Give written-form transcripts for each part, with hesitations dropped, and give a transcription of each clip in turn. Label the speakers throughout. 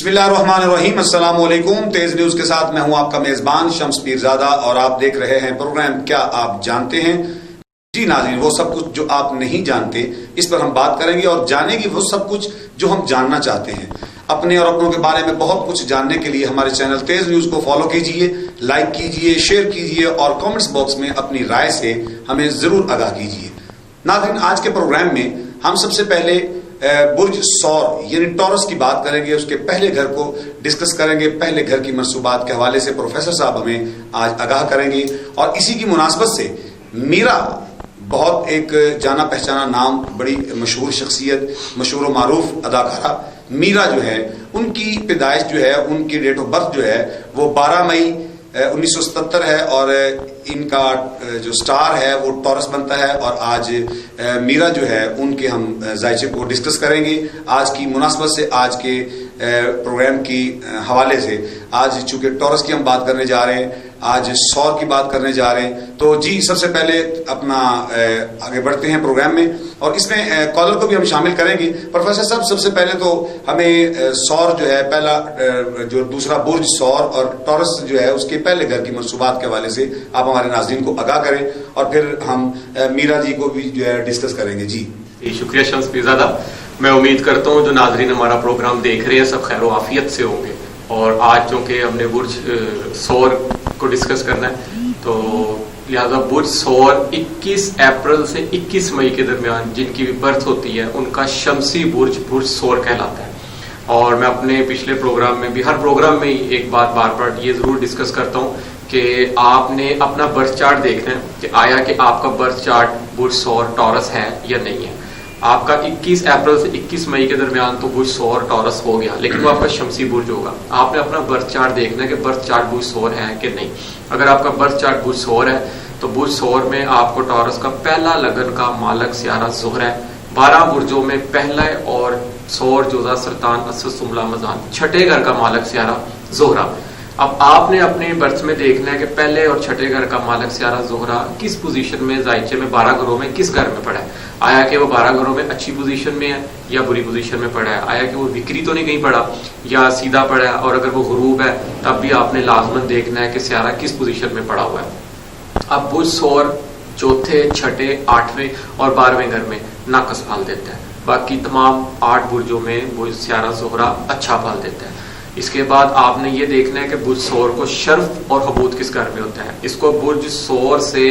Speaker 1: بسم اللہ الرحمن الرحیم، السلام علیکم۔ تیز نیوز کے ساتھ میں ہوں آپ کا میزبان شمس پیرزادہ اور آپ دیکھ رہے ہیں پروگرام کیا آپ جانتے ہیں۔ جی ناظرین، وہ سب کچھ جو آپ نہیں جانتے اس پر ہم بات کریں گے اور جانیں گے وہ سب کچھ جو ہم جاننا چاہتے ہیں۔ اپنے اور اپنوں کے بارے میں بہت کچھ جاننے کے لیے ہمارے چینل تیز نیوز کو فالو کیجئے، لائک کیجئے، شیئر کیجئے اور کامنٹس باکس میں اپنی رائے سے ہمیں ضرور آگاہ کیجئے۔ ناظرین، آج کے پروگرام میں ہم سب سے پہلے برج سور یعنی ٹورس کی بات کریں گے، اس کے پہلے گھر کو ڈسکس کریں گے۔ پہلے گھر کی منصوبات کے حوالے سے پروفیسر صاحب ہمیں آج آگاہ کریں گے اور اسی کی مناسبت سے میرا بہت ایک جانا پہچانا نام، بڑی مشہور شخصیت، مشہور و معروف اداکارہ میرا جو ہے، ان کی پیدائش جو ہے، ان کی ڈیٹ آف برتھ جو ہے وہ 12 مئی 1977 ہے اور ان کا جو سٹار ہے وہ ٹورس بنتا ہے۔ اور آج میرا جو ہے ان کے ہم ذائچے کو ڈسکس کریں گے آج کی مناسبت سے، آج کے پروگرام کی حوالے سے۔ آج چونکہ ٹورس کی ہم بات کرنے جا رہے ہیں، آج سور کی بات کرنے جا رہے ہیں، تو جی سب سے پہلے اپنا آگے بڑھتے ہیں پروگرام میں اور اس میں کالر کو بھی ہم شامل کریں گے۔ پروفیسر صاحب، سب سے پہلے تو ہمیں سور جو ہے، پہلا جو دوسرا برج سور اور ٹورس جو ہے اس کے پہلے گھر کی منصوبات کے حوالے سے آپ ہمارے ناظرین کو آگاہ کریں اور پھر ہم میرا جی کو بھی جو ہے ڈسکس کریں گے۔ جی
Speaker 2: شکریہ شمس پیرزادہ۔ میں امید کرتا ہوں جو ناظرین ہمارا پروگرام دیکھ رہے ہیں سب خیر و عافیت سے ہوں گے، اور آج چونکہ ہم نے برج سور کو ڈسکس کرنا ہے تو لہٰذا برج سور 21 اپریل سے 21 مئی کے درمیان جن کی بھی برتھ ہوتی ہے ان کا شمسی برج برج سور کہلاتا ہے۔ اور میں اپنے پچھلے پروگرام میں بھی، ہر پروگرام میں ہی ایک بات بار بار یہ ضرور ڈسکس کرتا ہوں کہ آپ نے اپنا برتھ چارٹ دیکھنا ہے کہ آیا کہ آپ کا برتھ چارٹ برج سور ٹورس ہے یا نہیں ہے۔ آپ کا 21 اپریل سے 21 مئی کے درمیان تو برج سور ٹورس ہو گیا، لیکن وہ آپ کا شمسی برج ہوگا۔ آپ نے اپنا برتھ چارٹ دیکھنا ہے کہ برتھ چارٹ برج سور ہے کہ نہیں۔ اگر آپ کا برتھ چارٹ برج سور ہے تو برج سور میں آپ کو ٹورس کا پہلا لگن کا مالک سیارہ زہر ہے۔ 12 برجوں میں پہلا اور سور جوزا سرطان اسد سملہ مزان، چھٹے گھر کا مالک سیارہ زہرہ۔ اب آپ نے اپنے برتھ میں دیکھنا ہے کہ پہلے اور چھٹے گھر کا مالک سیارہ زہرہ کس پوزیشن میں ذائچے میں 12 گھروں میں کس گھر میں پڑا ہے۔ آیا کہ وہ 12 گھروں میں اچھی پوزیشن میں ہے یا بری پوزیشن میں پڑا ہے۔ آیا کہ وہ وکری تو نہیں کہیں پڑا یا سیدھا پڑا ہے، اور اگر وہ غروب ہے تب بھی آپ نے لازماً دیکھنا ہے کہ سیارہ کس پوزیشن میں پڑا ہوا ہے۔ اب برج سور چوتھے، چھٹے، 8ویں اور 12ویں گھر میں ناقص پھال دیتا ہے، باقی تمام 8 برجوں میں برج سیارہ زہرہ اچھا پھال دیتا ہے۔ اس کے بعد آپ نے یہ دیکھنا ہے کہ برج سور کو شرف اور حبوط کس گھر میں ہوتا ہے۔ اس کو برج سور سے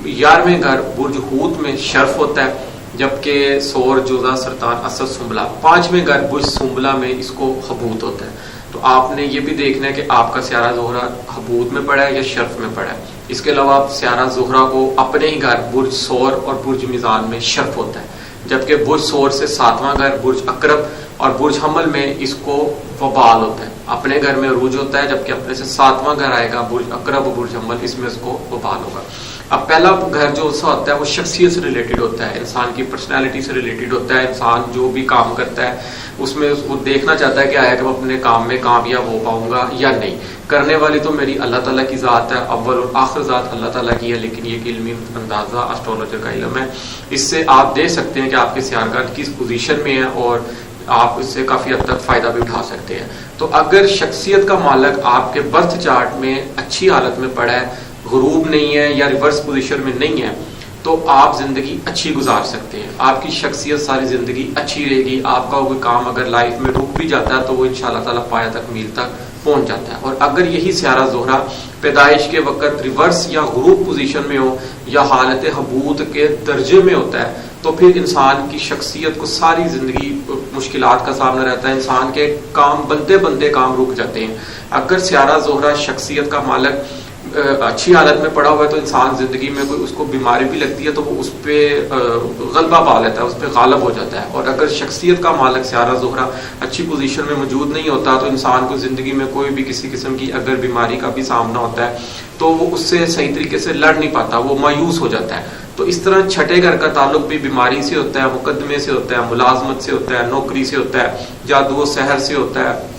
Speaker 2: 11ویں گھر برج حوت میں شرف ہوتا ہے، جبکہ سور جوزا سرطان اسد سنبلہ 5ویں گھر برج سنبلہ میں اس کو حبوط ہوتا ہے۔ تو آپ نے یہ بھی دیکھنا ہے کہ آپ کا سیارہ زہرہ حبوط میں پڑا ہے یا شرف میں پڑا ہے۔ اس کے علاوہ سیارہ زہرہ کو اپنے ہی گھر برج سور اور برج میزان میں شرف ہوتا ہے، جبکہ برج سور سے 7واں گھر برج عقرب اور برج حمل میں اس کو وبال ہوتا ہے۔ اپنے گھر میں عروج ہوتا ہے، جبکہ اپنے سے 7واں گھر آئے گا برج عقرب اور برج حمل، اس میں اس کو وبال ہوگا۔ اب پہلا گھر جو ہوتا ہے وہ شخصیت سے ریلیٹڈ ہوتا ہے، انسان کی پرسنالٹی سے ریلیٹڈ ہوتا ہے۔ انسان جو بھی کام کرتا ہے اس میں اس کو دیکھنا چاہتا ہے کہ آیا کہ میں اپنے کام میں کامیاب ہو پاؤں گا یا نہیں۔ کرنے والی تو میری اللہ تعالیٰ کی ذات ہے، اول اور آخر ذات اللہ تعالیٰ کی ہے، لیکن یہ علمی اندازہ اسٹرولوجر کا علم ہے۔ اس سے آپ دیکھ سکتے ہیں کہ آپ کے سیارگاہ کس پوزیشن میں ہے اور آپ اس سے کافی حد تک فائدہ بھی اٹھا سکتے ہیں۔ تو اگر شخصیت کا مالک آپ کے برتھ چارٹ میں اچھی حالت میں پڑا ہے، غروب نہیں ہے یا ریورس پوزیشن میں نہیں ہے، تو آپ زندگی اچھی گزار سکتے ہیں۔ آپ کی شخصیت ساری زندگی اچھی رہے گی۔ آپ کا کوئی کام اگر لائف میں رک بھی جاتا ہے تو وہ انشاءاللہ تعالیٰ پایا تک میل تک پہنچ جاتا ہے۔ اور اگر یہی سیارہ زہرہ پیدائش کے وقت ریورس یا غروب پوزیشن میں ہو یا حالت حبوط کے درجے میں ہوتا ہے تو پھر انسان کی شخصیت کو ساری زندگی مشکلات کا سامنا رہتا ہے۔ انسان کے کام بنتے بنتے کام رک جاتے ہیں۔ اگر سیارہ زہرہ شخصیت کا مالک اچھی حالت میں پڑا ہوا ہے تو انسان زندگی میں کوئی اس کو بیماری بھی لگتی ہے تو وہ اس پہ غلبہ پا لیتا ہے، اس پہ غالب ہو جاتا ہے۔ اور اگر شخصیت کا مالک سیارہ زہرہ اچھی پوزیشن میں موجود نہیں ہوتا تو انسان کو زندگی میں کوئی بھی کسی قسم کی اگر بیماری کا بھی سامنا ہوتا ہے تو وہ اس سے صحیح طریقے سے لڑ نہیں پاتا، وہ مایوس ہو جاتا ہے۔ تو اس طرح چھٹے گھر کا تعلق بھی بیماری سے ہوتا ہے، مقدمے سے ہوتا ہے، ملازمت سے ہوتا ہے، نوکری سے ہوتا ہے، جادو و سحر سے ہوتا ہے،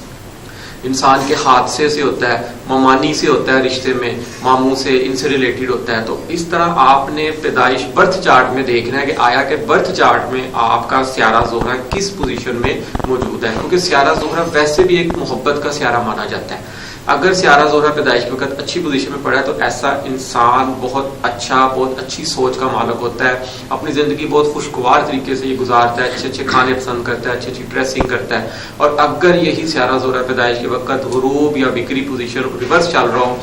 Speaker 2: انسان کے حادثے سے ہوتا ہے، ممانی سے ہوتا ہے، رشتے میں ماموں سے، ان سے ریلیٹڈ ہوتا ہے. تو اس طرح آپ نے پیدائش برتھ چارٹ میں دیکھنا ہے کہ آیا کہ برتھ چارٹ میں آپ کا سیارہ زہرہ کس پوزیشن میں موجود ہے، کیونکہ سیارہ زہرہ ویسے بھی ایک محبت کا سیارہ مانا جاتا ہے. اگر سیارہ زہرہ پیدائش کے وقت اچھی پوزیشن میں پڑا ہے تو ایسا انسان بہت اچھی سوچ کا مالک ہوتا ہے، اپنی زندگی بہت خوشگوار طریقے سے یہ گزارتا ہے، اچھے کھانے پسند کرتا ہے، اچھی ڈریسنگ کرتا ہے. اور اگر یہی سیارہ زہرہ پیدائش کے وقت غروب یا وکری پوزیشن ریورس چل رہا ہو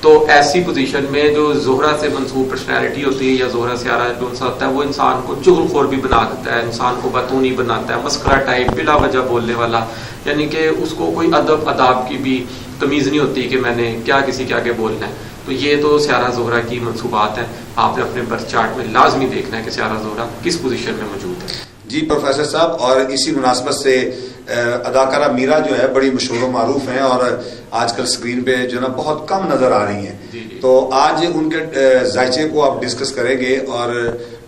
Speaker 2: تو ایسی پوزیشن میں جو زہرہ سے منسوب پرسنالٹی ہوتی ہے یا زہرہ سیارہ جو انسان ہوتا ہے وہ انسان کو چغل خور بھی بنا دیتا ہے، انسان کو بتونی بناتا ہے، مسخرہ ٹائپ، بلا وجہ بولنے والا، یعنی کہ اس کو کوئی ادب آداب کی بھی تمیز نہیں ہوتی کہ میں نے کیا کسی کے آگے بولنا ہے. تو یہ تو سیارہ زہرہ کی منصوبات ہیں. آپ نے اپنے برتھ چارٹ میں لازمی دیکھنا ہے کہ سیارہ زہرہ کس پوزیشن میں موجود ہے.
Speaker 1: جی پروفیسر صاحب، اور اسی مناسبت سے اداکارہ میرا جو ہے بڑی مشہور و معروف ہیں اور آج کل اسکرین پہ جو ہے نا بہت کم نظر آ رہی ہیں. تو آج ان کے ذائچے کو آپ ڈسکس کریں گے اور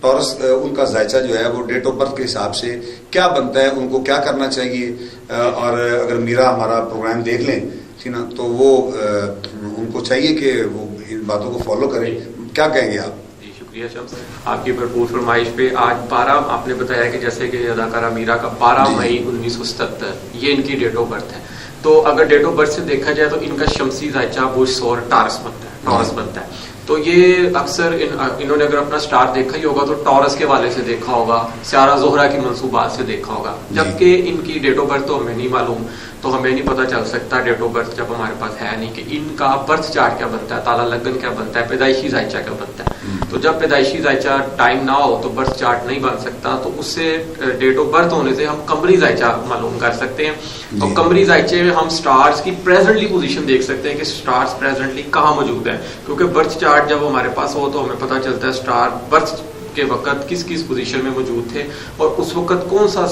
Speaker 1: ٹورس ان کا ذائچہ جو ہے وہ ڈیٹ آف برتھ کے حساب سے کیا بنتا ہے، ان کو کیا کرنا چاہیے، اور اگر میرا ہمارا پروگرام دیکھ لیں ٹھیک نا تو وہ ان کو چاہیے کہ وہ ان باتوں کو فالو کریں. کیا کہیں گے آپ؟
Speaker 2: شکریہ شمس، آپ کی بھرپور فرمائش پہ. آج 12 آپ نے بتایا کہ جیسے کہ اداکارہ میرا کا 12 مئی 1977 یہ ان کی ڈیٹ آف برتھ ہے. تو اگر ڈیٹ آف برتھ سے دیکھا جائے تو ان کا شمسی ذائچہ برج سور ٹارس بنتا ہے. تو یہ اکثر انہوں نے اگر اپنا سٹار دیکھا ہی ہوگا تو ٹورس کے والے سے دیکھا ہوگا، سیارہ زہرہ کی منصوبات سے دیکھا ہوگا. جبکہ ان کی ڈیٹ آف برتھ تو ہمیں نہیں معلوم، تو ہمیں نہیں پتہ چل سکتا ڈیٹ آف برتھ جب ہمارے پاس ہے نہیں کہ ان کا برتھ چارٹ کیا بنتا ہے، تالا لگن کیا بنتا ہے، پیدائشی ذائچہ کیا بنتا ہے. تو جب پیدائشی ذائچہ ٹائم نہ ہو تو برتھ چارٹ نہیں بن سکتا. تو اس سے ڈیٹ آف برتھ ہونے سے ہم قمری ذائچہ معلوم کر سکتے ہیں. تو قمری ذائچے میں ہم سٹارز کی پریزنٹلی پوزیشن دیکھ سکتے ہیں کہ سٹارز پریزنٹلی کہاں موجود ہیں، کیونکہ برتھ چارٹ جب ہمارے پاس ہو تو ہمیں پتہ چلتا ہے سٹار برتھ کے وقت کس پوزیشن میں موجود تھے اور اس وقت کون سا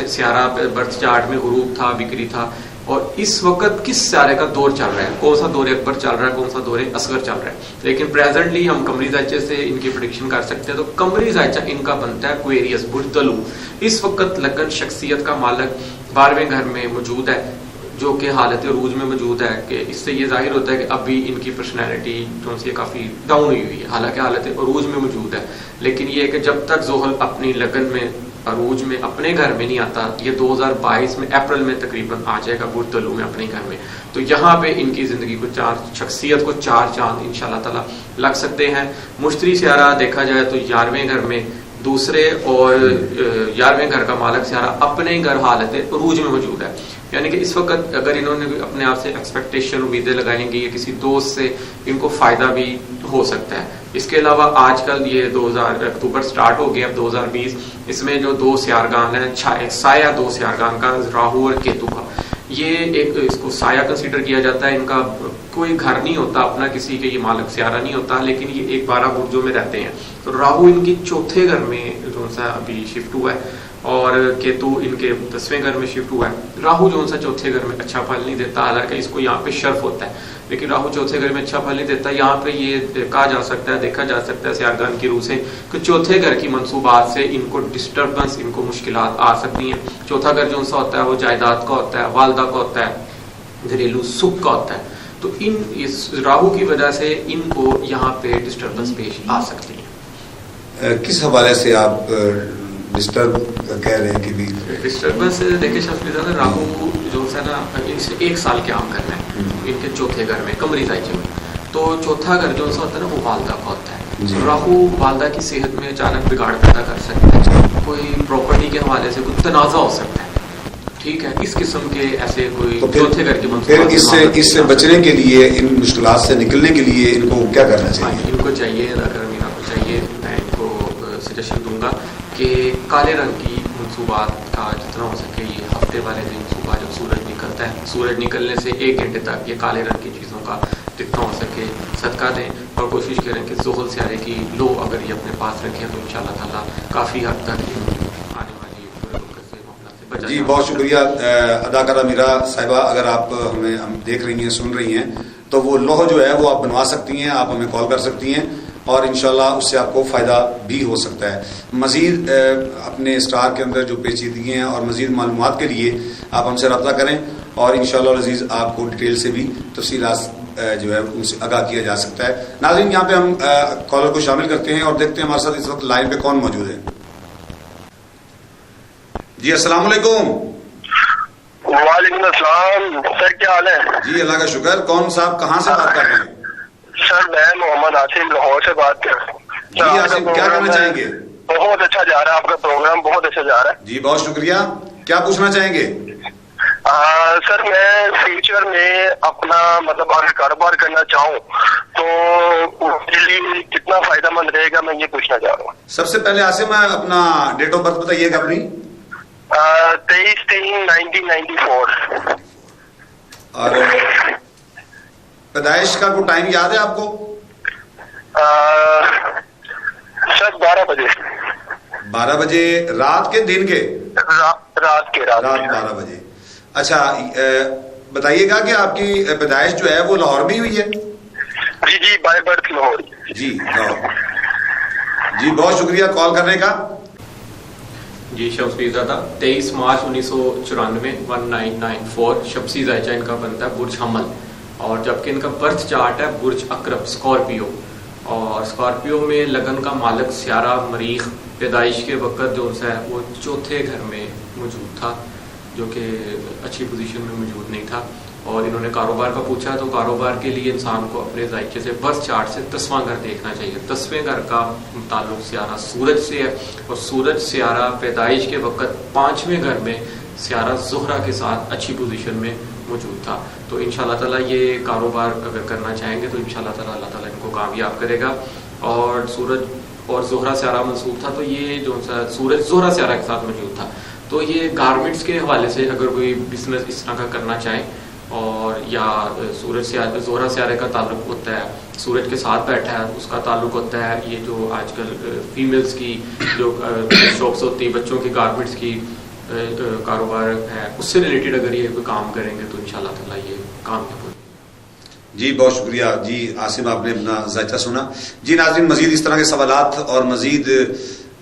Speaker 2: سیارہ برتھ چارٹ میں غروب تھا، وکری تھا، اور اس وقت کس سیارے کا دور چل رہا ہے، کون سا دور اکبر چل رہا ہے، کون سا دور اصغر چل رہا ہے. لیکن پریزنٹلی ہم قمری ذائچے سے ان کی پریڈکشن کر سکتے ہیں. تو قمری ذائچہ ان کا بنتا ہے ایکویریس برج طلوع. اس وقت لگن شخصیت کا مالک 12ویں گھر میں موجود ہے جو کہ حالت عروج میں موجود ہے. کہ اس سے یہ ظاہر ہوتا ہے کہ ابھی ان کی پرسنالٹی جو سی کافی ڈاؤن ہوئی ہوئی ہے، حالانکہ حالت عروج میں موجود ہے. لیکن یہ کہ جب تک زحل اپنی لگن میں عروج میں اپنے گھر میں نہیں آتا، یہ 2022 میں اپریل میں تقریباً آ جائے گا برج طلوع میں اپنے گھر میں. تو یہاں پہ ان کی زندگی کو شخصیت کو 4 چاند انشاءاللہ تعالی لگ سکتے ہیں. مشتری سیارہ دیکھا جائے تو 11ویں گھر میں، دوسرے اور 11ویں گھر کا مالک سیارہ اپنے گھر حالت عروج میں موجود ہے. یعنی کہ اس وقت اگر انہوں نے اپنے آپ سے ایکسپیکٹیشن امیدیں لگائیں گی یا کسی دوست سے ان کو فائدہ بھی ہو سکتا ہے. اس کے علاوہ آج کل یہ 2000 اکتوبر سٹارٹ ہو گیا، اب 2020 اس میں جو 2 سیارگان ہیں، ایک سایہ 2 سیارگان کا راہو اور کیتو کا، یہ ایک اس کو سایہ کنسیڈر کیا جاتا ہے. ان کا کوئی گھر نہیں ہوتا اپنا، کسی کے یہ مالک سیارہ نہیں ہوتا، لیکن یہ ایک 12 برجوں میں رہتے ہیں. تو راہو ان کی 4تھے گھر میں جو سا ابھی شفٹ ہوا ہے اور کیتو ان کے 10ویں گھر میں شفٹ ہوا ہے. راہو جو سا 4تھے گھر میں اچھا پھل نہیں دیتا، حالانکہ اس کو یہاں پہ شرف ہوتا ہے، لیکن راہو 4تھے گھر میں اچھا پھل نہیں دیتا. یہاں پہ یہ کہا جا سکتا ہے، دیکھا جا سکتا ہے سیارگان کی روح سے کہ 4تھے گھر کی منصوبات سے ان کو ڈسٹربنس، ان کو مشکلات آ سکتی ہیں. 4تھا گھر جو سا ہوتا ہے وہ جائیداد کا ہوتا ہے، والدہ کا ہوتا ہے، گھریلو سکھ کا ہوتا ہے. تو اس راہو کی وجہ سے ان کو یہاں پہ ڈسٹربنس پیش آ سکتی ہے.
Speaker 1: کس حوالے سے آپ ڈسٹرب کہہ رہے ہیں کہ بھی
Speaker 2: ڈسٹربنس دیکھیں شخص راہو جو ہے نا ان سے 1 سال کے عام کرنا ہے ان کے 4تھے گھر میں قمری ذائچے میں. تو 4تھا گھر جو ہوتا ہے نا وہ والدہ کا ہوتا ہے. راہو والدہ کی صحت میں اچانک بگاڑ پیدا کر سکتا ہے، کوئی پراپرٹی کے حوالے سے کوئی تنازع ہو سکتا ہے. ٹھیک ہے، اس قسم کے ایسے کوئی 4تھے گھر کی
Speaker 1: منصوبات. اس سے بچنے کے لیے، ان مشکلات سے نکلنے کے لیے ان کو کیا کرنا چاہیے؟
Speaker 2: ان کو چاہیے، اداکارہ میرا کو چاہیے، میں ان کو سجیشن دوں گا کہ کالے رنگ کی منصوبات کا جتنا ہو سکے، یہ ہفتے والے دن صبح جب سورج نکلتا ہے، سورج نکلنے سے 1 گھنٹے تک یہ کالے رنگ کی چیزوں کا جتنا ہو سکے صدقہ دیں، اور کوشش کریں کہ زحل سیارے کی لو اگر یہ اپنے پاس رکھیں تو انشاءاللہ تعالیٰ کافی حد تک آنے والی برکت سے معاملات سے بچا.
Speaker 1: جی بہت شکریہ اداکارہ میرا صاحبہ. اگر آپ ہم دیکھ رہی ہیں، سن رہی ہیں، تو وہ لوح جو ہے وہ آپ بنوا سکتی ہیں، آپ ہمیں کال کر سکتی ہیں اور انشاءاللہ اس سے آپ کو فائدہ بھی ہو سکتا ہے. مزید اپنے اسٹار کے اندر جو پیچیدگی ہیں اور مزید معلومات کے لیے آپ ہم سے رابطہ کریں اور انشاءاللہ العزیز آپ کو ڈیٹیل سے بھی تفصیلات جو ہے ان سے آگاہ کیا جا سکتا ہے. ناظرین یہاں پہ ہم کالر کو شامل کرتے ہیں اور دیکھتے ہیں ہمارے ساتھ اس وقت لائن پہ کون موجود ہے. جی السلام علیکم.
Speaker 3: وعلیکم السلام سر, کیا حال ہے؟
Speaker 1: جی اللہ کا شکر. کون صاحب کہاں سے بات کر رہے ہیں؟
Speaker 3: سر میں محمد آصف لاہور سے بات کر رہا ہوں.
Speaker 1: جی آصف کیا کہنا چاہیں گے؟
Speaker 3: بہت اچھا جا رہا ہے آپ کا پروگرام, بہت اچھا جا رہا ہے.
Speaker 1: جی بہت شکریہ. کیا پوچھنا چاہیں گے؟
Speaker 3: سر میں فیوچر میں اپنا مطلب اگر کاروبار کرنا چاہوں تو اس کے لیے کتنا فائدہ مند رہے گا, میں یہ پوچھنا چاہ رہا ہوں.
Speaker 1: سب سے پہلے آصف میں اپنا ڈیٹ آف برتھ بتائیے گا اپنی.
Speaker 3: 23/3/1994.
Speaker 1: اور پیدائش کا کوئی ٹائم یاد ہے آپ کو؟
Speaker 3: سر 12 بجے.
Speaker 1: 12 بجے رات کے دن کے؟
Speaker 3: رات
Speaker 1: 12 بجے. اچھا بتائیے گا کہ آپ کی پیدائش جو ہے وہ لاہور میں ہوئی ہے؟
Speaker 3: جی جی بائی برتھ لاہور.
Speaker 1: جی لاہور. جی بہت شکریہ کال کرنے کا.
Speaker 2: جی شمس پیرزادہ 23 مارچ 1994 1994 شمسی زائچہ ان کا بنتا ہے برج حمل, اور جبکہ ان کا برتھ چارٹ ہے برج اقرب اسکارپیو, اور اسکارپیو میں لگن کا مالک سیارہ مریخ پیدائش کے وقت جو ہے وہ چوتھے گھر میں موجود تھا, جو کہ اچھی پوزیشن میں موجود نہیں تھا. اور انہوں نے کاروبار کا پوچھا تو کاروبار کے لیے انسان کو اپنے ذائقے سے برتھ چارٹ سے 10واں گھر دیکھنا چاہیے. 10ویں گھر کا تعلق سیارہ سورج سے ہے, اور سورج سیارہ پیدائش کے وقت 5ویں گھر میں سیارہ زہرہ کے ساتھ اچھی پوزیشن میں موجود تھا. تو انشاءاللہ تعالیٰ یہ کاروبار اگر کرنا چاہیں گے تو انشاءاللہ تعالیٰ اللہ تعالیٰ ان کو کامیاب کرے گا. اور سورج اور زہرہ سیارہ منصوب تھا, تو یہ جو سورج زہرہ سیارہ کے ساتھ موجود تھا, تو یہ گارمنٹس کے حوالے سے اگر کوئی بزنس اس طرح کا کرنا چاہیں, اور یا سورج سیارہ زہرہ سیارے کا تعلق ہوتا ہے سورج کے ساتھ بیٹھا ہے, اس کا تعلق ہوتا ہے یہ جو آج کل فیمیلز کی جو شاپس ہوتی ہیں بچوں کی گارمنٹس کی کاروبار ہے, اس سے ریلیٹڈ اگر یہ کوئی کام کریں گے تو انشاءاللہ تعالیٰ یہ کامیاب ہوگا.
Speaker 1: جی بہت شکریہ. جی عاصم آپ نے اپنا ذائقہ سنا. جی ناظرین مزید اس طرح کے سوالات اور مزید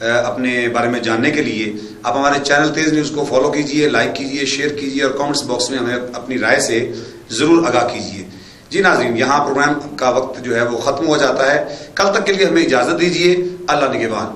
Speaker 1: اپنے بارے میں جاننے کے لیے آپ ہمارے چینل تیز نیوز کو فالو کیجئے, لائک کیجئے, شیئر کیجئے اور کامنٹس باکس میں ہمیں اپنی رائے سے ضرور آگاہ کیجئے. جی ناظرین یہاں پروگرام کا وقت جو ہے وہ ختم ہو جاتا ہے. کل تک کے لیے ہمیں اجازت دیجئے. اللہ نگہبان.